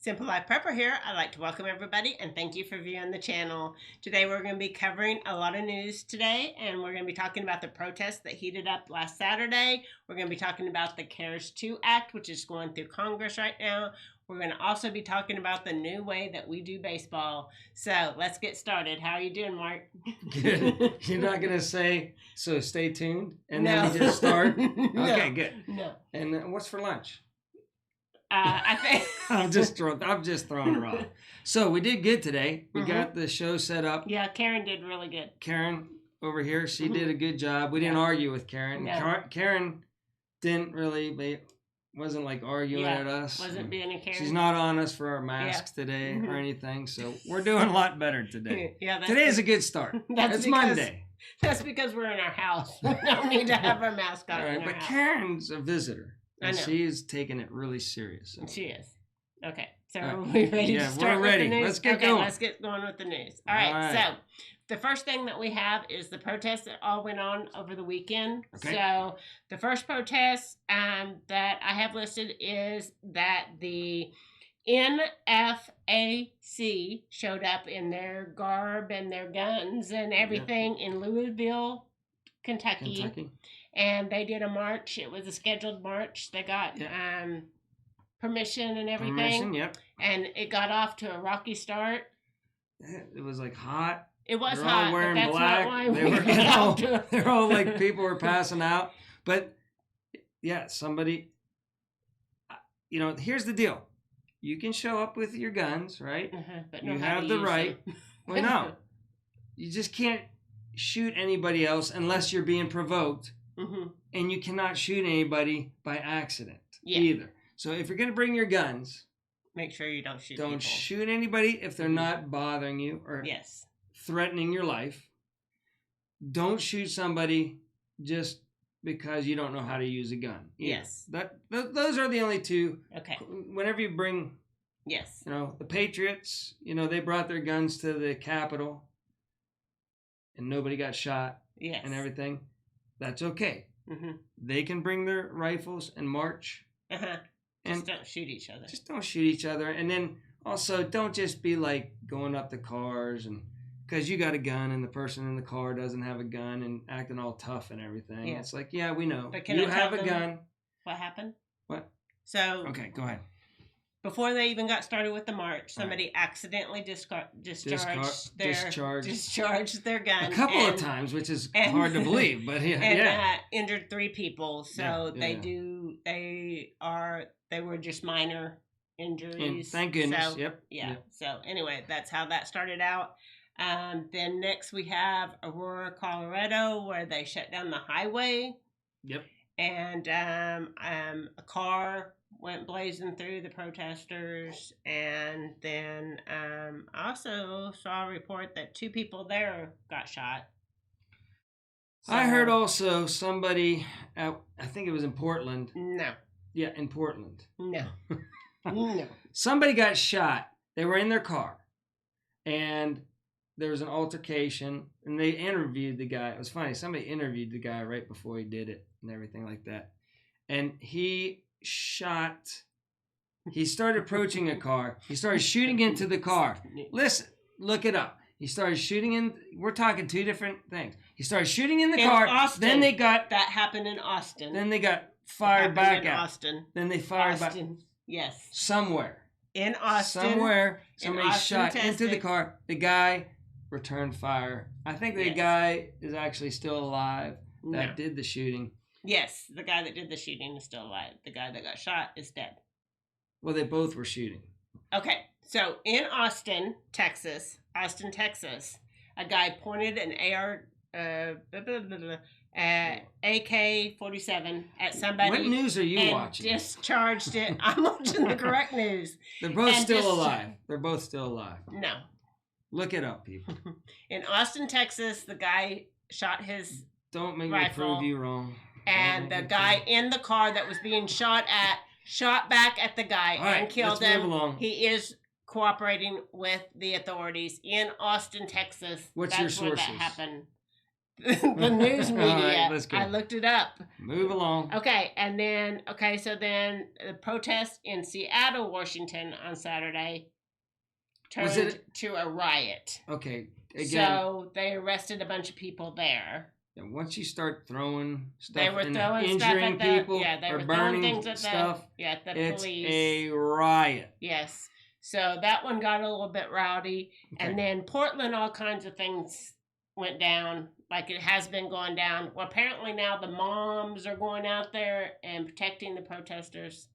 Simple Life Prepper here. I'd like to welcome everybody and thank you for viewing the channel. Today we're going to be covering a lot of news today, and we're going to be talking about the protests that heated up last Saturday. We're going to be talking about the CARES 2 Act, which is going through Congress right now. We're going to also be talking about the new way that we do baseball. So let's get started. How are you doing, Mark? Good. You're not going to say, so stay tuned, and No. then we just start? No. Okay, good. No. And what's for lunch? I think I'm just throwing it raw. So we did good today. We Mm-hmm. got the show set up. Yeah, Karen did really good. Karen over here, she did a good job. We didn't argue with Karen. No. Karen didn't really, wasn't like arguing at us. Wasn't being a Karen. She's not on us for our masks today or anything. So we're doing a lot better today. Yeah, Today is a good start. It's Monday. That's because we're in our house. We don't need to have our mask on. All right, but Karen's a visitor. And I know. she's taking it really serious. So. She is. Okay, so are we ready to start we're with ready. the news? Let's get going. Let's get going with the news. All right, so the first thing that we have is the protests that all went on over the weekend. Okay. So the first protest that I have listed is that the NFAC showed up in their garb and their guns and everything in Louisville, Kentucky. And they did a march. It was a scheduled march. They got permission and everything. Permission, yep. And it got off to a rocky start. It was like hot. It was They're hot, all wearing but that's black. not why They we were, got off to they're all like people were passing out. But yeah, somebody, here's the deal. You can show up with your guns, right? but you have the right. Well, no. You just can't shoot anybody else unless you're being provoked. And you cannot shoot anybody by accident either. So if you're going to bring your guns, make sure you don't shoot Don't people. shoot anybody if they're not bothering you or threatening your life. Don't shoot somebody just because you don't know how to use a gun. Either. Yes. Those are the only two. Okay. Whenever you bring, the Patriots, they brought their guns to the Capitol and nobody got shot and everything. That's okay. They can bring their rifles and march. Just don't shoot each other. Just don't shoot each other. And then also don't just be like going up to cars and because you got a gun and the person in the car doesn't have a gun and acting all tough and everything. Yeah. It's like, we know. But can you I have tell a them gun. What happened? What? So okay, go ahead. Before they even got started with the march, somebody accidentally discharged their gun. A couple of times, which is hard to believe, but injured 3 people. So they were just minor injuries. And thank goodness. So, So anyway, that's how that started out. Then next we have Aurora, Colorado, where they shut down the highway. Yep. And a car went blazing through the protesters, and then I also saw a report that 2 people there got shot. So, I heard also somebody, I think it was in Portland. No. Yeah, in Portland. No. No. Somebody got shot. They were in their car, and there was an altercation, and they interviewed the guy. It was funny. Somebody interviewed the guy right before he did it and everything like that. And he started approaching a car. He started shooting into the car. Listen, look it up. He started shooting in. We're talking 2 different things. He started shooting in the car. Austin. Then they got. That happened in Austin. Then they got fired back at Austin. Then they fired back. Yes. Somewhere. In Austin. Somewhere. Somebody Austin, shot Texas. into the car. The guy returned fire. I think the guy is actually still alive that did the shooting. Yes, the guy that did the shooting is still alive. The guy that got shot is dead. Well, they both were shooting. Okay, so in Austin, Texas, a guy pointed an AK-47 at somebody. What news are you and watching? Discharged it. I'm watching the correct news. They're both still alive. They're both still alive. No. Look it up, people. In Austin, Texas, the guy shot his Don't make rifle, me prove you wrong. And the guy in the car that was being shot back at the guy and killed him. Move along. He is cooperating with the authorities in Austin, Texas. What's your sources? Where that happened. the news media. Right, let's go. I looked it up. Move along. Okay, and then so then the protest in Seattle, Washington on Saturday turned to a riot. Okay, again. So they arrested a bunch of people there. And once you start throwing stuff, they were throwing injuring stuff at people, they or were burning throwing things at stuff, the it's police. a riot. Yes. So that one got a little bit rowdy. Okay. And then Portland, all kinds of things went down, like it has been going down. Well, apparently now the moms are going out there and protecting the protesters.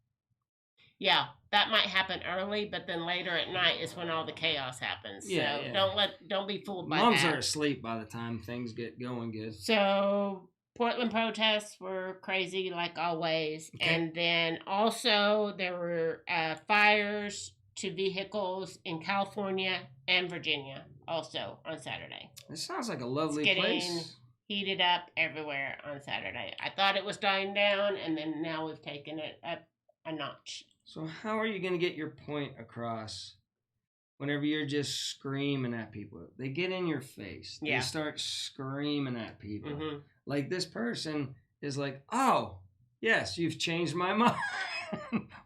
Yeah, that might happen early, but then later at night is when all the chaos happens. Yeah, so don't be fooled by that. Moms are asleep by the time things get going good. So Portland protests were crazy like always. Okay. And then also there were fires to vehicles in California and Virginia also on Saturday. It sounds like a lovely place. Heated up everywhere on Saturday. I thought it was dying down, and then now we've taken it up a notch. So how are you going to get your point across whenever you're just screaming at people? They get in your face. They start screaming at people. Mm-hmm. Like this person is like, oh, yes, you've changed my mind.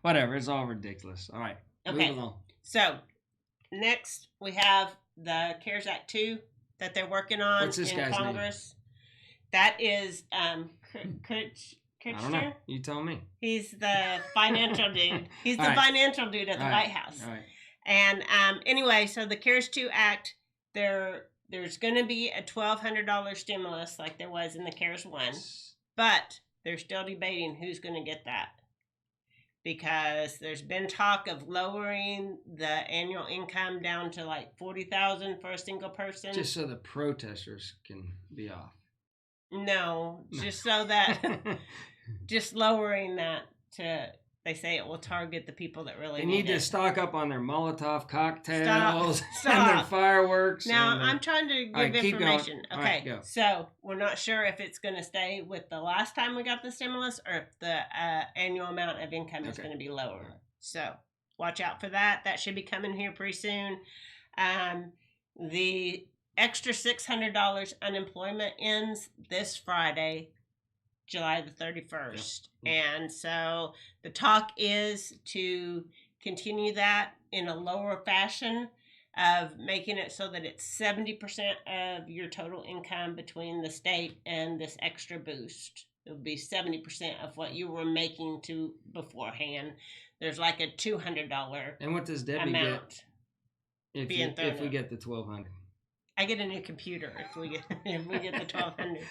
Whatever, it's all ridiculous. All right, okay. Move along. So next we have the CARES Act 2 that they're working on in Congress. Name? That is I don't know. You tell me. He's the financial dude. He's the financial dude at the White House. All right. And anyway, so the CARES 2 Act, there's going to be a $1,200 stimulus like there was in the CARES 1, but they're still debating who's going to get that, because there's been talk of lowering the annual income down to like $40,000 for a single person, just so the protesters can be off. No, just so that, just lowering that to, they say it will target the people that really need it. They need to stock up on their Molotov cocktails and their fireworks. Now, I'm trying to give information. Okay, go. So we're not sure if it's going to stay with the last time we got the stimulus or if the annual amount of income is going to be lower. So watch out for that. That should be coming here pretty soon. The extra $600 unemployment ends this Friday, July the 31st. Yep. And so the talk is to continue that in a lower fashion of making it so that it's 70% of your total income between the state and this extra boost. It would be 70% of what you were making to beforehand. There's like a $200 And what does Debbie amount get if we get the $1,200? I get a new computer if we get the $1,200.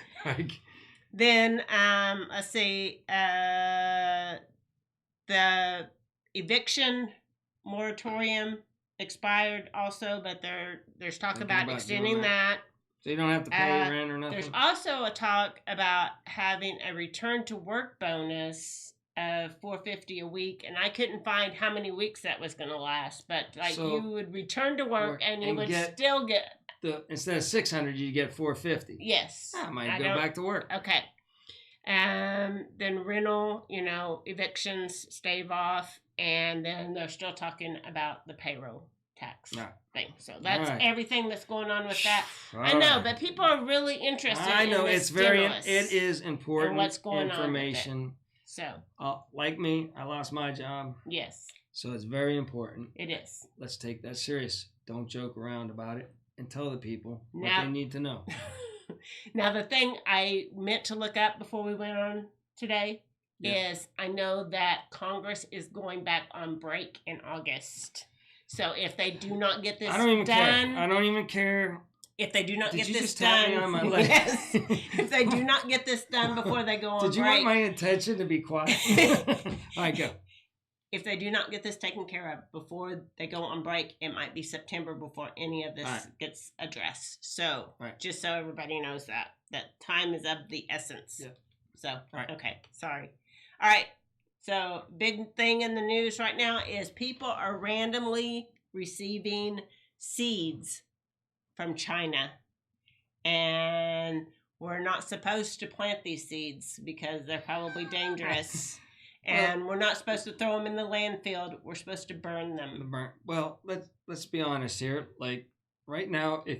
Then let's see, the eviction moratorium expired also, but there's talk about extending that. So you don't have to pay rent or nothing. There's also a talk about having a return to work bonus of $450 a week, and I couldn't find how many weeks that was going to last. But you would return to work and you would still get. Instead of $600, you get $450. Yes. I might go back to work. Okay. Then rental, evictions stave off, and then they're still talking about the payroll tax thing. So that's everything that's going on with that. I know, but people are really interested. I know in this stimulus. It is important and what's going information. On with it. So, like me, I lost my job. Yes. So it's very important. It is. Let's take that serious. Don't joke around about it. And tell the people what they need to know. Now, the thing I meant to look up before we went on today is I know that Congress is going back on break in August. So if they do not get this done... I don't even care. If they do not get this done... Yes. If they do not get this done before they go on break... Did you want my attention to be quiet? All right, go. If they do not get this taken care of before they go on break, it might be September before any of this gets addressed. So, just so everybody knows that time is of the essence. Yeah. So, okay, sorry. All right, so big thing in the news right now is people are randomly receiving seeds from China. And we're not supposed to plant these seeds because they're probably dangerous. And we're not supposed to throw them in the landfill. We're supposed to burn them. Well, let's be honest here. Like right now, if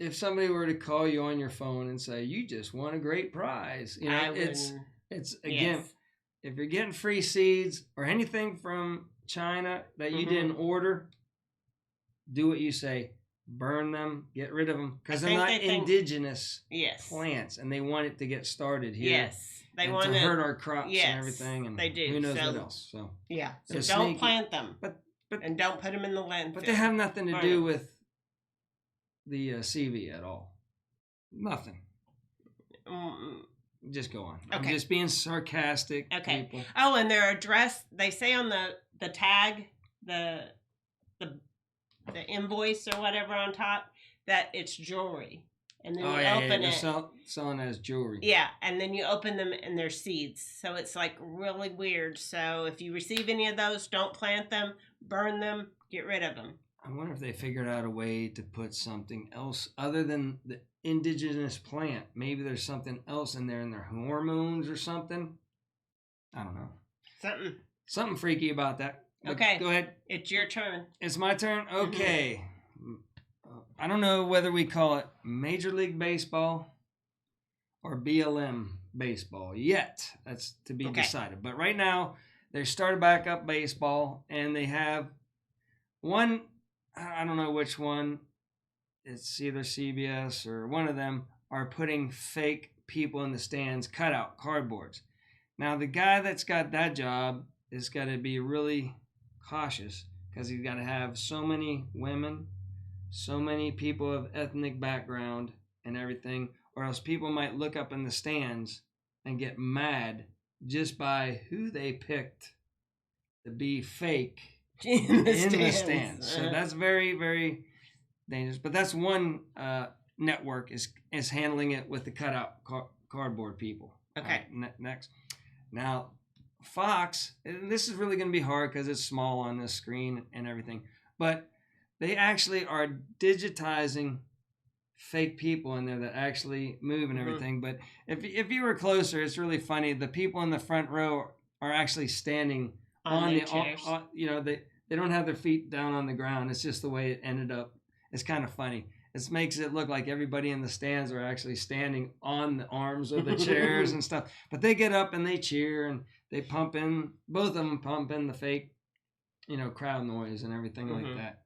if somebody were to call you on your phone and say, you just won a great prize, you know, it's again, yes. If you're getting free seeds or anything from China that you didn't order, do what you say. Burn them, get rid of them, because they're not indigenous plants, and they want it to get started here. Yes, they want to hurt our crops and everything, and they do. Who knows what else? So yeah, so don't plant them, and don't put them in the landfill. But they have nothing to do with the CV at all. Nothing. Just go on. Okay. I'm just being sarcastic. Okay. People. Oh, and their address, they say on the tag, the invoice or whatever on top, that it's jewelry. And then you open it. Selling as jewelry. Yeah, and then you open them and they're seeds. So it's like really weird. So if you receive any of those, don't plant them, burn them, get rid of them. I wonder if they figured out a way to put something else other than the indigenous plant. Maybe there's something else in their hormones or something. I don't know. Something freaky about that. But okay. Go ahead. It's your turn. It's my turn? Okay. I don't know whether we call it Major League Baseball or BLM baseball yet. That's to be decided. But right now, they started back up baseball, and they have one, I don't know which one, it's either CBS or one of them, are putting fake people in the stands, cutout cardboards. Now, the guy that's got that job has got to be really cautious because he's got to have so many women, so many people of ethnic background and everything, or else people might look up in the stands and get mad just by who they picked to be fake in the stands. So that's very, very dangerous. But that's one network is handling it with the cutout cardboard people. Okay. Next. Now, Fox, and this is really going to be hard because it's small on this screen and everything, but they actually are digitizing fake people in there that actually move and everything. But if you were closer, it's really funny. The people in the front row are actually standing on the chairs. You know, they don't have their feet down on the ground. It's just the way it ended up. It's kind of funny. It makes it look like everybody in the stands are actually standing on the arms of the chairs and stuff. But they get up and they cheer and they pump in. Both of them pump in the fake, crowd noise and everything like that.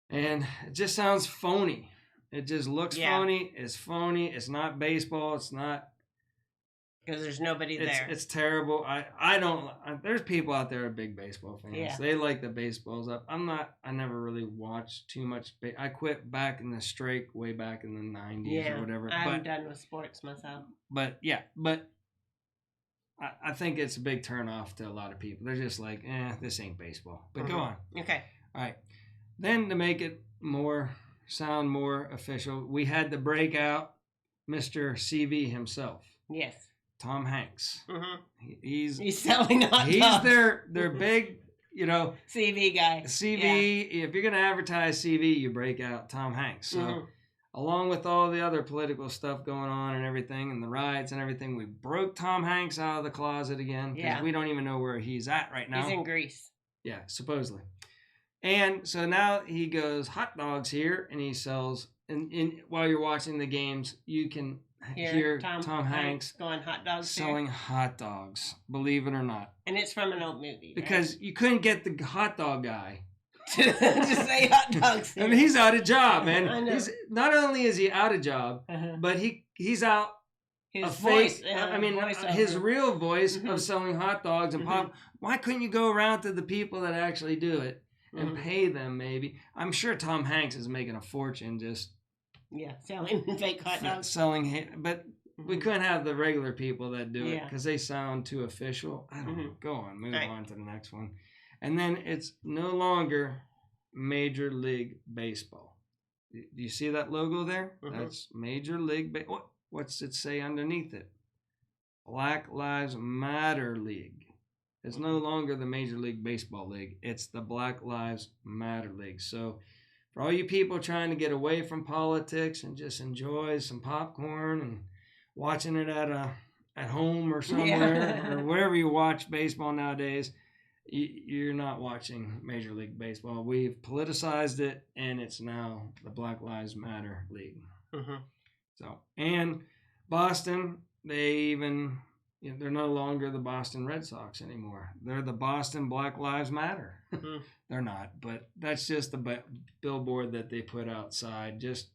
And it just sounds phony. It just looks phony. It's phony. It's not baseball. It's not. Because there's nobody there. It's terrible. I don't. There's people out there who are big baseball fans. Yeah. They like the baseballs up. I'm not. I never really watched too much. I quit back in the strike way back in the 90s or whatever. I'm done with sports myself. But I think it's a big turnoff to a lot of people. They're just like, this ain't baseball. But go on. Okay. All right. Then to make it sound more official, we had the breakout Mr. CV himself. Yes. Tom Hanks. He's selling hot dogs. He's their big, CV guy. CV. Yeah. If you're going to advertise CV, you break out Tom Hanks. So along with all the other political stuff going on and everything and the riots and everything, we broke Tom Hanks out of the closet again because we don't even know where he's at right now. He's in Greece. Yeah, supposedly. And so now he goes hot dogs here, and he sells. And while you're watching the games, you can hear Tom Hanks going hot dogs selling hot dogs. Believe it or not. And it's from an old movie. Because you couldn't get the hot dog guy to say hot dogs. I mean, he's out of job, man. I know. He's not only is he out of job, but he's out. His voice. His real voice of selling hot dogs and pop. Why couldn't you go around to the people that actually do it? And pay them, maybe. I'm sure Tom Hanks is making a fortune just selling fake hot dogs. But we couldn't have the regular people that do it because they sound too official. I don't know. Go on, move on to the next one. And then it's no longer Major League Baseball. Do you see that logo there? That's Major League Baseball. What's it say underneath it? Black Lives Matter League. It's no longer the Major League Baseball League. It's the Black Lives Matter League. So for all you people trying to get away from politics and just enjoy some popcorn and watching it at home or somewhere or wherever you watch baseball nowadays, you're not watching Major League Baseball. We've politicized it, and it's now the Black Lives Matter League. Mm-hmm. So, and Boston, they even, they're no longer the Boston Red Sox anymore. They're the Boston Black Lives Matter. Mm-hmm. They're not, but that's just the billboard that they put outside. Just,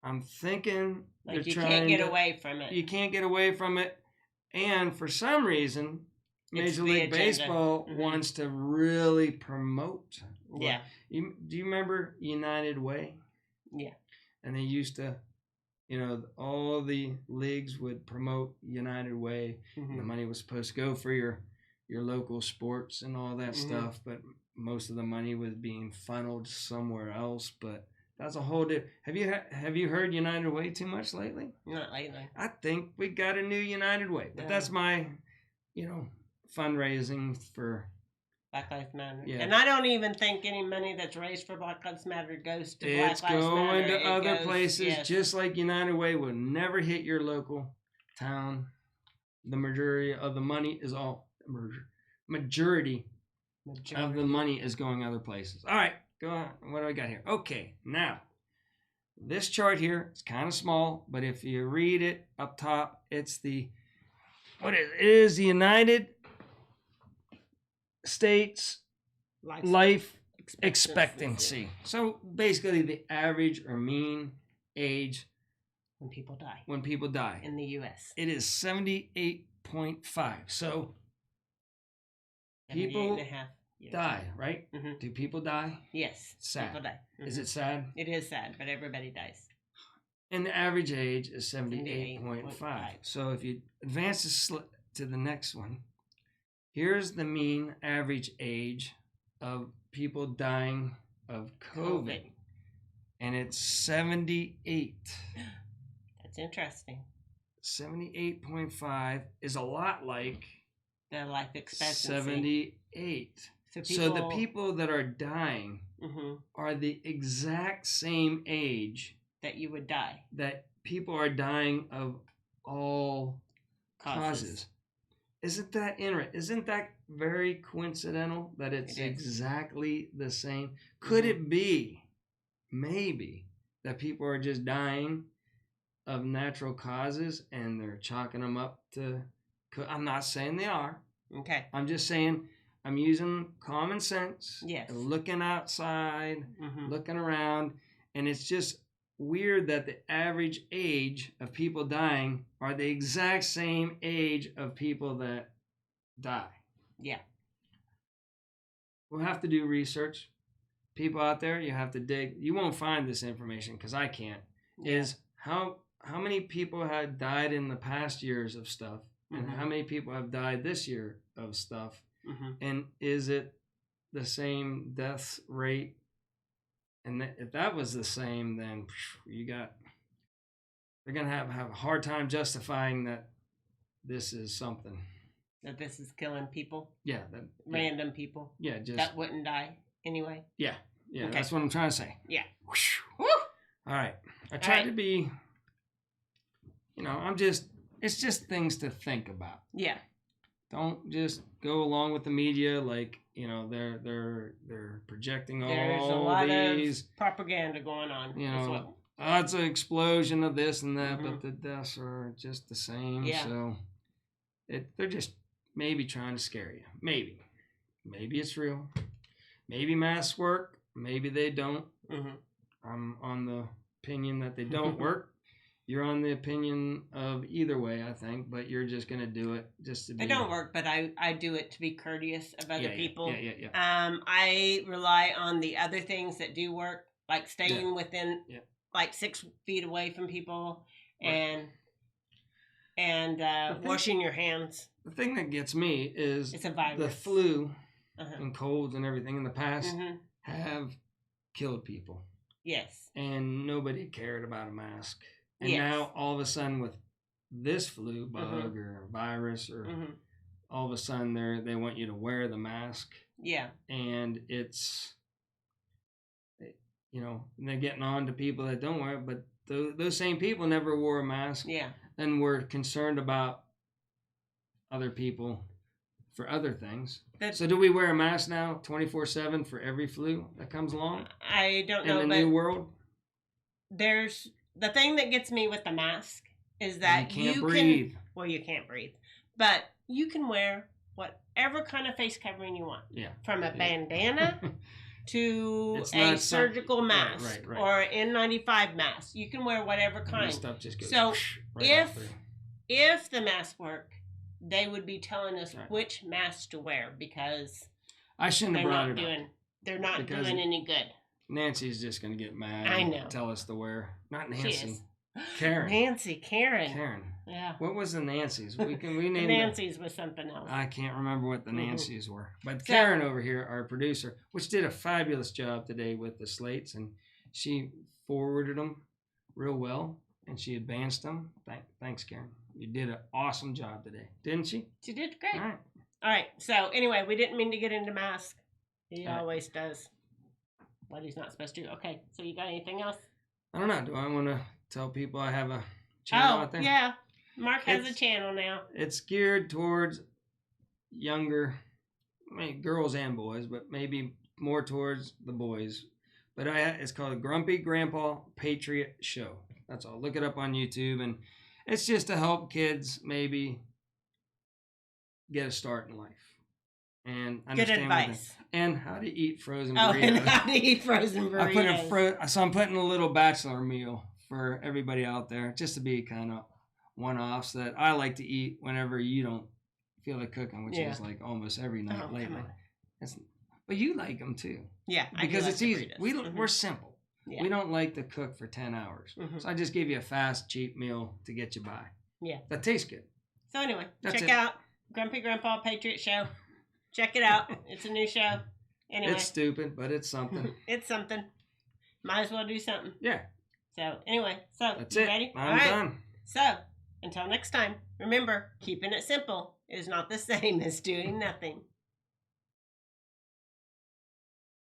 I'm thinking like you can't get away from it. You can't get away from it. And for some reason, Major League Baseball wants to really promote. Yeah. Do you remember United Way? Yeah. And they used to, all the leagues would promote United Way. Mm-hmm. The money was supposed to go for your local sports and all that stuff, but most of the money was being funneled somewhere else. But that's a whole different. Have you heard United Way too much lately? Not lately. I think we got a new United Way, but that's my, fundraising for Black Lives Matter. Yeah. And I don't even think any money that's raised for Black Lives Matter goes to Black Lives Matter. It's going to other places, yes. Just like United Way will never hit your local town. The majority of the money is all majority of the money is going other places. All right, go on. What do I got here? Okay, now this chart here is kind of small, but if you read it up top, it's it is the United States life expectancy. So basically the average or mean age when people die in the U.S. It is 78.5. So people die, right? Mm-hmm. Do people die? Yes. Sad. People die. Mm-hmm. Is it sad? It is sad, but everybody dies. And the average age is 78.5. So if you advance to the next one, here's the mean average age of people dying of COVID. And it's 78. That's interesting. 78.5 is a lot like the life expectancy. 78. So the people that are dying are the exact same age that you would die. That people are dying of all causes. Isn't that interesting? Isn't that very coincidental that it's exactly the same? Could it be, maybe, that people are just dying of natural causes and they're chalking them up to... I'm not saying they are. Okay. I'm just saying I'm using common sense. Yes. Looking outside, looking around, and it's just weird that the average age of people dying are the exact same age of people that die. Yeah. We'll have to do research. People out there, you have to dig. You won't find this information because I can't. Yeah. Is how many people have died in the past years of stuff and how many people have died this year of stuff. And is it the same death rate? And if that was the same, then they're going to have a hard time justifying that this is something. That this is killing people? Yeah. Random people? Yeah. That wouldn't die anyway? Yeah. Yeah. Okay. That's what I'm trying to say. Yeah. Woo! All right. I tried to be, it's just things to think about. Yeah. Don't just go along with the media like, they're projecting There's a lot of propaganda going on. It's an explosion of this and that, but the deaths are just the same. Yeah. So they're just maybe trying to scare you. Maybe it's real. Maybe masks work. Maybe they don't. I'm on the opinion that they don't work. You're on the opinion of either way, I think, but you're just going to do it just to be... They don't work, but I do it to be courteous of other people. Yeah. I rely on the other things that do work, like staying within, like 6 feet away from people and washing your hands. The thing that gets me is it's a virus. The flu and colds and everything in the past have killed people. Yes. And nobody cared about a mask. And now, all of a sudden, with this flu bug or virus, or all of a sudden, they want you to wear the mask. Yeah. And it's, they're getting on to people that don't wear it, but those same people never wore a mask. Yeah. And were concerned about other people for other things. So do we wear a mask now 24/7 for every flu that comes along? I don't know. In the new world? There's the thing that gets me with the mask is that you can't breathe. Well, you can't breathe. But you can wear whatever kind of face covering you want. Yeah. From a bandana to a surgical mask or an N95 mask. You can wear whatever kind. Stuff just goes so if the masks work, they would be telling us which mask to wear because I shouldn't have brought it up. They're not doing any good. Nancy's just going to get mad. I know. And tell us to wear. Not Nancy. Karen. Karen. Yeah. What was the Nancy's? We named Nancy's was something else. I can't remember what the Nancy's were. But Karen over here, our producer, which did a fabulous job today with the slates, and she forwarded them real well, and she advanced them. Thanks, Karen. You did an awesome job today, didn't she? She did great. All right. All right. So anyway, we didn't mean to get into mask. He always does what he's not supposed to. Okay. So you got anything else? I don't know. Do I want to tell people I have a channel out there? Yeah. Mark has a channel now. It's geared towards younger, girls and boys, but maybe more towards the boys. But it's called Grumpy Grandpa Patriot Show. That's all. Look it up on YouTube, and it's just to help kids maybe get a start in life and understand good advice and how to eat frozen burritos. And how to eat frozen burritos. So I'm putting a little bachelor meal for everybody out there, just to be kind of one-offs that I like to eat whenever you don't feel like cooking, which is like almost every night lately. But you like them too. Yeah, because it's easy. We're simple. Yeah. We don't like to cook for 10 hours. So I just give you a fast, cheap meal to get you by. Yeah. That tastes good. So anyway, check out Grumpy Grandpa Patriot Show. Check it out. It's a new show. Anyway. It's stupid, but it's something. It's something. Might as well do something. Yeah. So anyway, that's you it. Ready? I'm done. So until next time, remember, keeping it simple is not the same as doing nothing.